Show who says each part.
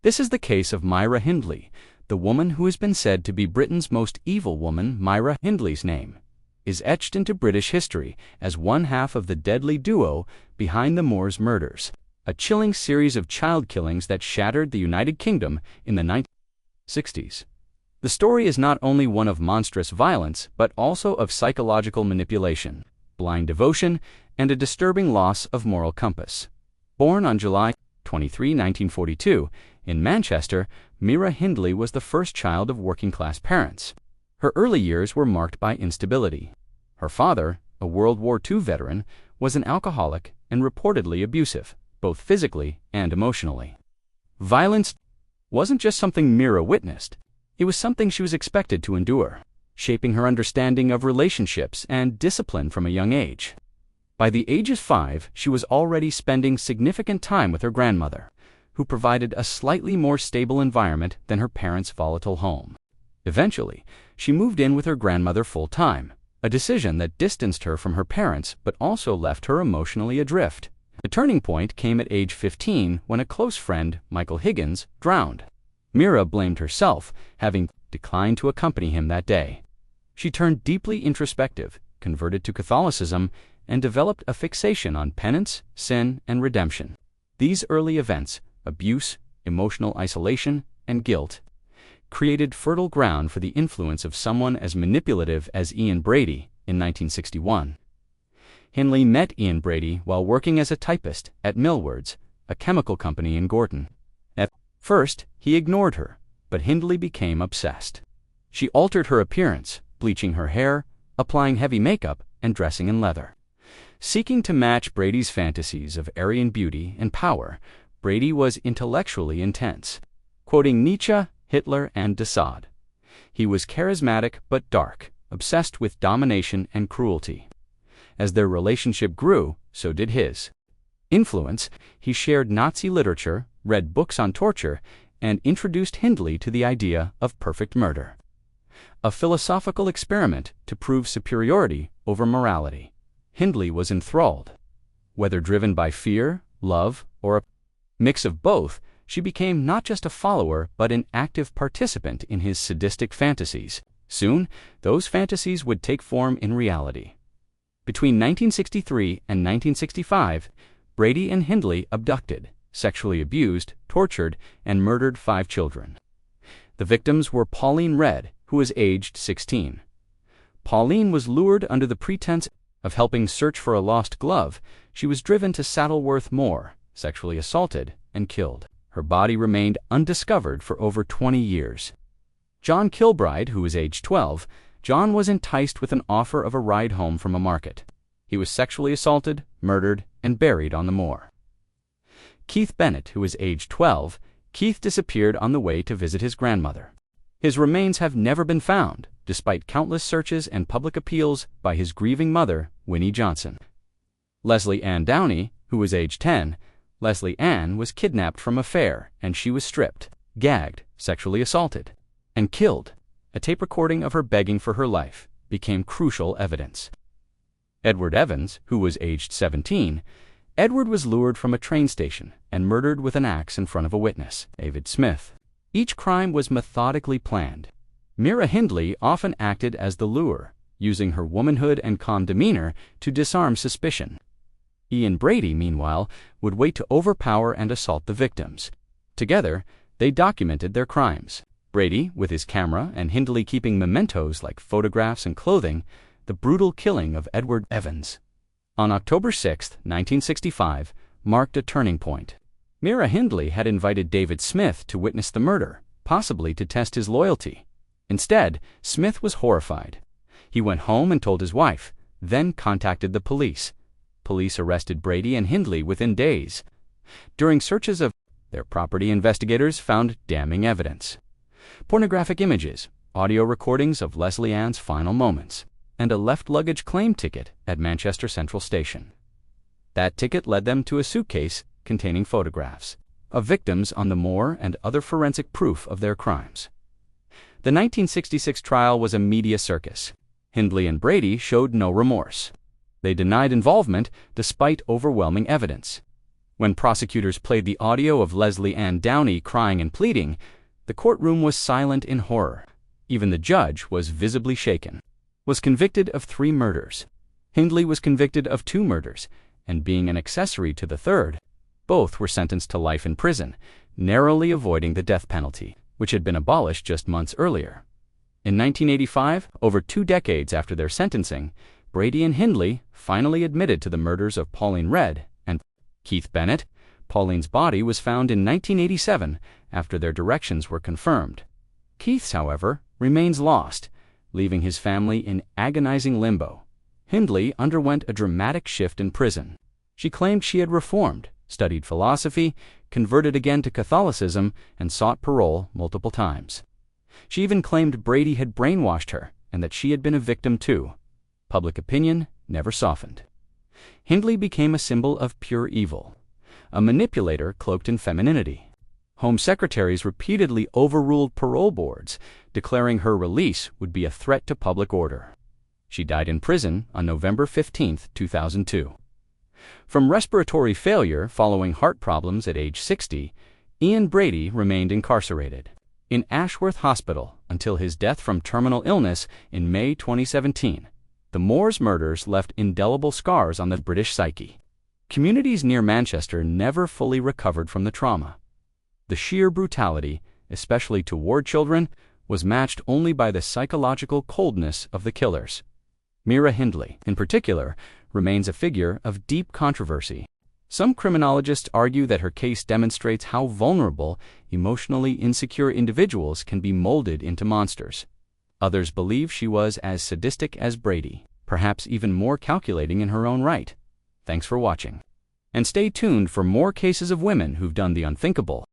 Speaker 1: This is the case of Myra Hindley, the woman who has been said to be Britain's most evil woman. Myra Hindley's name is etched into British history as one half of the deadly duo behind the Moors murders, a chilling series of child killings that shattered the United Kingdom in the 1960s. The story is not only one of monstrous violence, but also of psychological manipulation, blind devotion, and a disturbing loss of moral compass. Born on July 23, 1942, in Manchester, Myra Hindley was the first child of working-class parents. Her early years were marked by instability. Her father, a World War II veteran, was an alcoholic and reportedly abusive, both physically and emotionally. Violence wasn't just something Myra witnessed. It was something she was expected to endure, shaping her understanding of relationships and discipline from a young age. By the age of 5, she was already spending significant time with her grandmother, who provided a slightly more stable environment than her parents' volatile home. Eventually, she moved in with her grandmother full-time, a decision that distanced her from her parents but also left her emotionally adrift. The turning point came at age 15 when a close friend, Michael Higgins, drowned. Myra blamed herself, having declined to accompany him that day. She turned deeply introspective, converted to Catholicism, and developed a fixation on penance, sin, and redemption. These early events, abuse, emotional isolation, and guilt, created fertile ground for the influence of someone as manipulative as Ian Brady in 1961. Hindley met Ian Brady while working as a typist at Millwards, a chemical company in Gorton. At first, he ignored her, but Hindley became obsessed. She altered her appearance, bleaching her hair, applying heavy makeup, and dressing in leather. Seeking to match Brady's fantasies of Aryan beauty and power, Brady was intellectually intense, quoting Nietzsche, Hitler, and de Sade. He was charismatic but dark, obsessed with domination and cruelty. As their relationship grew, so did his influence. He shared Nazi literature, read books on torture, and introduced Hindley to the idea of perfect murder, a philosophical experiment to prove superiority over morality. Hindley was enthralled. Whether driven by fear, love, or a mix of both, she became not just a follower but an active participant in his sadistic fantasies. Soon, those fantasies would take form in reality. Between 1963 and 1965, Brady and Hindley abducted, sexually abused, tortured, and murdered 5 children. The victims were Pauline Red, who was aged 16. Pauline was lured under the pretense of helping search for a lost glove. She was driven to Saddleworth Moor, sexually assaulted, and killed. Her body remained undiscovered for over 20 years. John Kilbride, who was aged 12, John was enticed with an offer of a ride home from a market. He was sexually assaulted, murdered, and buried on the moor. Keith Bennett, who was aged 12, Keith disappeared on the way to visit his grandmother. His remains have never been found, despite countless searches and public appeals by his grieving mother, Winnie Johnson. Leslie Ann Downey, who was aged 10, Leslie Ann was kidnapped from a fair, and she was stripped, gagged, sexually assaulted, and killed. A tape recording of her begging for her life became crucial evidence. Edward Evans, who was aged 17, Edward was lured from a train station and murdered with an axe in front of a witness, David Smith. Each crime was methodically planned. Myra Hindley often acted as the lure, using her womanhood and calm demeanor to disarm suspicion. Ian Brady, meanwhile, would wait to overpower and assault the victims. Together, they documented their crimes. Brady, with his camera, and Hindley keeping mementos like photographs and clothing, the brutal killing of Edward Evans on October 6, 1965, marked a turning point. Myra Hindley had invited David Smith to witness the murder, possibly to test his loyalty. Instead, Smith was horrified. He went home and told his wife, then contacted the police. Police arrested Brady and Hindley within days. During searches of their property, investigators found damning evidence: pornographic images, audio recordings of Leslie Ann's final moments, and a left luggage claim ticket at Manchester Central Station. That ticket led them to a suitcase containing photographs of victims on the moor and other forensic proof of their crimes. The 1966 trial was a media circus. Hindley and Brady showed no remorse. They denied involvement despite overwhelming evidence. When prosecutors played the audio of Leslie Ann Downey crying and pleading, the courtroom was silent in horror. Even the judge was visibly shaken. Was convicted of 3 murders. Hindley was convicted of 2 murders, and being an accessory to the third. Both were sentenced to life in prison, narrowly avoiding the death penalty, which had been abolished just months earlier. In 1985, over 2 decades after their sentencing, Brady and Hindley finally admitted to the murders of Pauline Redd and Keith Bennett. Pauline's body was found in 1987 after their directions were confirmed. Keith's, however, remains lost, leaving his family in agonizing limbo. Hindley underwent a dramatic shift in prison. She claimed she had reformed, studied philosophy, converted again to Catholicism, and sought parole multiple times. She even claimed Brady had brainwashed her and that she had been a victim too. Public opinion never softened. Hindley became a symbol of pure evil, a manipulator cloaked in femininity. Home secretaries repeatedly overruled parole boards, declaring her release would be a threat to public order. She died in prison on November 15, 2002. From respiratory failure following heart problems at age 60, Ian Brady remained incarcerated in Ashworth Hospital until his death from terminal illness in May 2017. The Moors murders left indelible scars on the British psyche. Communities near Manchester never fully recovered from the trauma. The sheer brutality, especially toward children, was matched only by the psychological coldness of the killers. Myra Hindley, in particular, remains a figure of deep controversy. Some criminologists argue that her case demonstrates how vulnerable, emotionally insecure individuals can be molded into monsters. Others believe she was as sadistic as Brady, perhaps even more calculating in her own right. Thanks for watching. And stay tuned for more cases of women who've done the unthinkable.